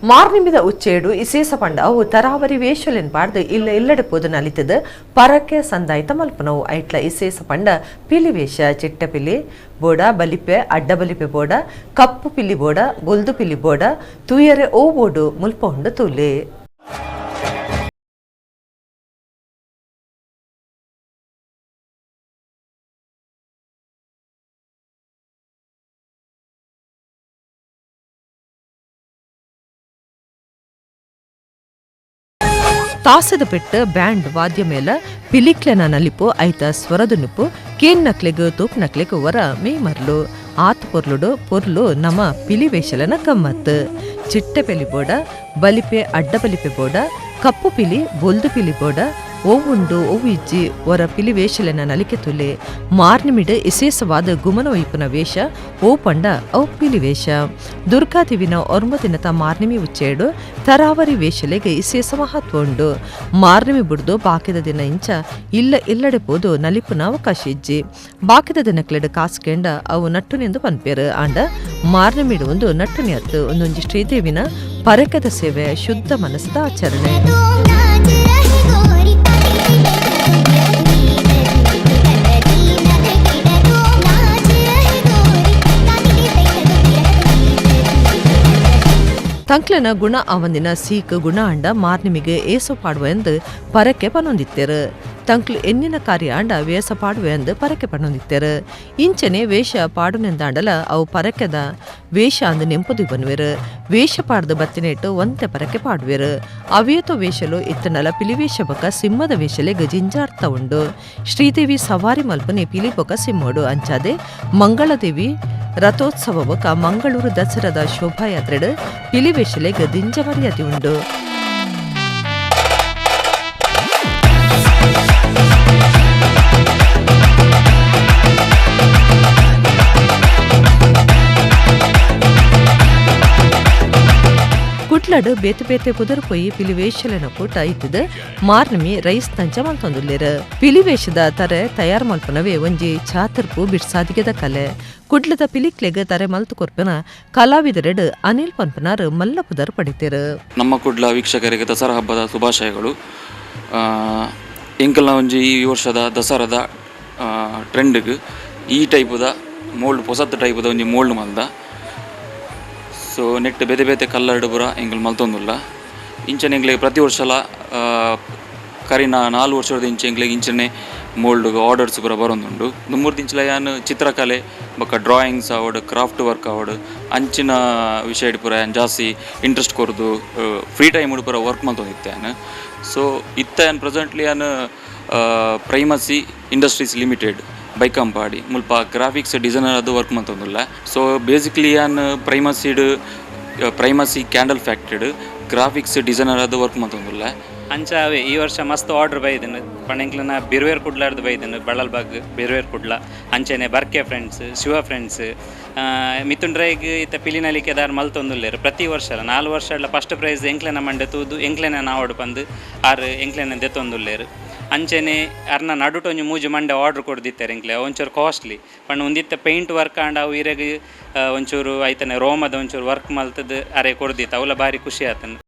ಮಾರ್ನಿಮಿದ ಉಚ್ಚೇಡು ಇಸೇಸ ಪಂಡ ಅವು ತರಾವರಿ ವೇಷಲೆನ್ ಪಾಡ್ದು ಇಲ್ಲಡೆ ಪೋದು ನಲಿತದ ಪರಕ್ಕೆ ಸಂದಾಯಿತ ಮಲ್ಪನವು ಐಟ್ಲ ಇಸೇಸ ಪಂಡ ಪಿಲಿ ವೇಷ ಚಿಟ್ಟ ಪಿಲಿ ಬೋಡ ಬಲಿಪೆ ಅಡ್ಡ ಬಲಿಪೆ ಬೋಡ ಕಪ್ಪು ಪಿಲಿ ಬೋಡ ಗೊಲ್ದು ಪಿಲಿ ಬೋಡ ತೂಯರೆ ಓ ಬೋಡು ಮುಲ್ಪ ಉಂಡು ತೂಲೆ ತಾಸದ ಪೆಟ್ಟ ಬ್ಯಾಂಡ್ ವಾದ್ಯ ಮೇಲ ಪಿಲಿಕ್ಲೆನ ನಲಿಪು ಐತ ಸ್ವರದು ನಿಪು ಕೇನ್ ನಕ್ಲೆಗ್ ತೂಪ್ ನಕ್ಲೆಗ್ ವರ ಮೇ ಮರ್ಲು ಆತ್ ಪೊರ್ಲು ನಮ ಪಿಲಿ ವೇಷಲನ ಗಮ್ಮತ್ ಚಿಟ್ಟೆ ಪೆಲಿ ಬೋಡ ಬಲಿಪೆ ಅಡ್ಡ ಬಲಿಪೆ ಬೋಡ ಕಪ್ಪು ಪಿಲಿ ಬೊಲ್ದು ಪಿಲಿ ಬೋಡ ಓವುಂಡು ಓವು ಇಜ್ಜಿ ವರ ಪಿಲಿ ವೇಷಲೆನ ನಲಿಕೆ ತುಲೆ ಮಾರ್ನಿಮಿಡ್ ವಿಶೇಷವಾದ ಗುಮನ ವೈಪುನ ವೇಷ ಓ ಪಂಡ ಔ ಪಿಲಿ ವೇಷ ದುರ್ಗಾದೇವಿನ ಒರ್ಮ ದಿನತ ಮಾರ್ನಿಮಿ ಉಚ್ಚೇಡು ತರಾವರಿ ವೇಷಲೆಗೆ ವಿಶೇಷ ಮಹತ್ವ ಉಂಡು ಮಾರ್ನಿಮಿ ಬಿಡ್ದು ಬಾಕಿದ ದಿನ ಇಂಚ ಇಲ್ಲಡೆ ಪೋದು ನಲಿಪುನ ಅವಕಾಶ ಇಜ್ಜಿ ಬಾಕಿದ ದಿನಕ್ಲೆಡ್ ಕಾಸ್ಕೆಂಡ ಅವು ನಟ್ಟುನೆಂದು ಪನ್ಪೇರು ಆಂಡ ಮಾರ್ನಿಮಿಡ್ ಒಂದು ನಟ್ಟುನಿ ಅತ್ತು ಒಂದೊಂಜಿ ಶ್ರೀದೇವಿನ ಪರಕದ ಸೇವೆ ಶುದ್ಧ ಮನಸ್ಸದ ಆಚರಣೆ. ತಂಕ್ಲನ ಗುಣ ಅವಂದಿನ ಸೀಕ್ ಗುಣ ಅಂಡ ಮಾರ್ನಿಮಿಗೆ ಏಸು ಪಾಡುವ ಎಂದು ಪರಕ್ಕೆ ಪನೊಂದಿತ್ತೇರು ತಂಕ್ಲು ಎನ್ನಿನ ಕಾರ್ಯ ಅಂಡ ವೇಷ ಪಾಡುವ ಎಂದು ಪರಕ್ಕೆ ಪನೊಂದಿತ್ತೇರು ಇಂಚನೆ ವೇಷ ಪಾಡುನೆಂದಾಂಡಲ ಅವು ಪರಕೆದ ವೇಷ ಅಂದು ನೆಂಪುದಿ ಬನ್ವೇರು ವೇಷ ಪಾಡ್ದು ಬತ್ತಿನೇಟು ಒಂತೆ ಪರಕ್ಕೆ ಪಾಡುವೆರು ಅವೇತೋ ವೇಷಲು ಇತ್ತನಲ ಪಿಲಿವೇಷ ಬೊಕ ಸಿಂಹದ ವೇಷಲೆ ಗಜಿಂಜಾರ್ಥ ಉಂಡು ಶ್ರೀದೇವಿ ಸವಾರಿ ಮಲ್ಪನೆ ಪಿಲಿ ಬೊಕ ಸಿಂಹಡು ಅಂಚಾದೆ ಮಂಗಳದೇವಿ ರಥೋತ್ಸವ ಬೊಕ ಮಂಗಳೂರು ದಸರಾದ ಶೋಭಾಯಾತ್ರೆಡು ಪಿಲಿವೇಷಲೆ ಗದಿಂಜ ಮರ್ಯಾದೆ ಉಂಡು. ಕುಟ್ಲಡು ಬೇತೆ ಬೇತೆ ಪುದರ್ ಪೊಯ್ಯಿ ಪಿಲಿವೇಷಲೆನ ಕೂಟ ಇತ್ತಿದ ಮಾರ್ನಮಿ ರೈಸ್ ತಂಚ ಮಲ್ತೊಂದುಲ್ಲೇರು ಪಿಲಿವೇಷದ ತರೆ ತಯಾರು ಮಲ್ಪನವೇ ಒಂಜಿ ಚಾತರ್ಪು ಬಿಡ್ಸಾದಿಗೆದ ಕಲೆ ಕುಡ್ಲದ ಪಿಲಿಕ್ಲೆಗ್ ತರೆ ಮಲ್ತು ಕೊರ್ಪನ ಕಲಾವಿದರೆಡ್ ಅನಿಲ್ ಪನ್ಪನಾರ್ ಮಲ್ಲ ಪುದರ್ ಪಡಿತೇರು. ನಮ್ಮ ಕುಡ್ಲ ವೀಕ್ಷಕರಿಗೆ ದಸರಾ ಹಬ್ಬದ ಶುಭಾಶಯಗಳು. ಎಂಕಲ್ನ ಒಂಜಿ ಈ ವರ್ಷದ ದಸರಾದ ಟ್ರೆಂಡ್ಗ್ ಈ ಟೈಪುದ ಮೋಲ್ಡ್ ಹೊಸತ್ ಟೈಪುದ ಒಂಜಿ ಮೋಲ್ಡ್ ಮಲ್ದ ಸೊ ನೆಟ್ ಬೇತೆ ಬೇತೆ ಕಲ್ಲರ್ಡ್ ಪೂರ ಎಂಕಲ್ ಮಲ್ತೊಂದುಲ್ಲ ಇಂಚನೆ ಎಂಗ್ಲಿಗೆ ಪ್ರತಿ ವರ್ಷಲ ಕರಿನ 4 ವರ್ಷದ ಇಂಚೆ ಎಂಗ್ಲಿಗೆ ಇಂಚನೆ ಮೋಲ್ಡ್ ಆರ್ಡರ್ಸ್ ಪೂರ ಬರೋದುಂಡು ಮೂರು ದಿಂಚಲ ಯಾನು ಚಿತ್ರಕಲೆ ಬೊಕ್ಕ ಡ್ರಾಯಿಂಗ್ಸ್ ಆವಡ್ ಕ್ರಾಫ್ಟ್ ವರ್ಕ್ ಆವಡ್ ಅಂಚಿನ ವಿಷಯ ಪೂರ ಯಾನ್ ಜಾಸ್ತಿ ಇಂಟ್ರೆಸ್ಟ್ ಕೊರ್ದು ಫ್ರೀ ಟೈಮ್ ಪೂರ ವರ್ಕ್ ಮಲ್ತೊಂದಿತ್ತೆ ಯಾನು ಸೊ ಇತ್ತ ಯಾನ್ ಪ್ರೆಸೆಂಟ್ಲಿ ಯಾನು ಪ್ರೈಮಸಿ ಇಂಡಸ್ಟ್ರೀಸ್ ಲಿಮಿಟೆಡ್ ಬೈಕಂಪಾಡಿ ಮುಲ್ಪ ಗ್ರಾಫಿಕ್ಸ್ ಡಿಸೈನರ್ ಅದು ವರ್ಕ್ ಮಲ್ತೊಂದುಲ್ಲ ಸೊ ಬೇಸಿಕ್ಲಿ ಯಾನ್ ಪ್ರೈಮಸಿ ಕ್ಯಾಂಡಲ್ ಫ್ಯಾಕ್ಟ್ರಿಡ್ ಗ್ರಾಫಿಕ್ಸ್ ಡಿಸೈನರ್ ಅದು ವರ್ಕ್ ಮಲ್ತೊಂದುಲ್ಲ ಅಂಚ ಅವೇ ಈ ವರ್ಷ ಮಸ್ತ್ ಆರ್ಡ್ರ್ ಬೈದನು ಪಣೆಂಕ್ಲನ ಬಿರ್ವೇರ್ ಕುಡ್ಲಾರ್ದು ಬೈದನು ಬಳಲ್ಬಾಗ್ ಬಿರ್ವೇರ್ ಕುಡ್ಲ ಅಂಚನೆ ಬರ್ಕೆ ಫ್ರೆಂಡ್ಸ್ ಶಿವ ಫ್ರೆಂಡ್ಸ್ ಮಿಥುನ್ ಇತ್ತ ಪಿಲಿನಲ್ಲಿ ಕೆದಾರ್ ಮಲ್ತೊಂದುಲ್ಲೇರು ಪ್ರತಿ ವರ್ಷ 4 ವರ್ಷ ಫಸ್ಟ್ ಪ್ರೈಸ್ ಎಂಕ್ಲೆನ ಮಂಡೆ ತೂದು ಎಂಕ್ಲೆನ ನಾವಡು ಬಂದು ಆರು ಎಂಕ್ಲೆನ ದೆತ್ತೊಂದುಲ್ಲೇರು ಅಂಚನೆ ಅರ್ನ ನಡುಟೊಂಜು ಮೂಜು ಮಂಡೆ ಆರ್ಡ್ರ್ ಕೊಡ್ದಿತ್ತಾರೆ ಎಂಕ್ಲೆ ಒಂಚೂರು ಕಾಸ್ಟ್ಲಿ ಪಂಡ ಒಂದಿತ್ತ ಪೇಂಟ್ ವರ್ಕ್ ಆಂಡ ಅವು ಇರೆಗ್ ಒಂಚೂರು ಆಯ್ತಾನೆ ರೋಮದ ಒಂಚೂರು ವರ್ಕ್ ಮಲ್ತದ್ದು ಅರೆ ಕೊಡ್ದಿತ್ತು ಅವಲ ಭಾರಿ ಖುಷಿ ಆತನು.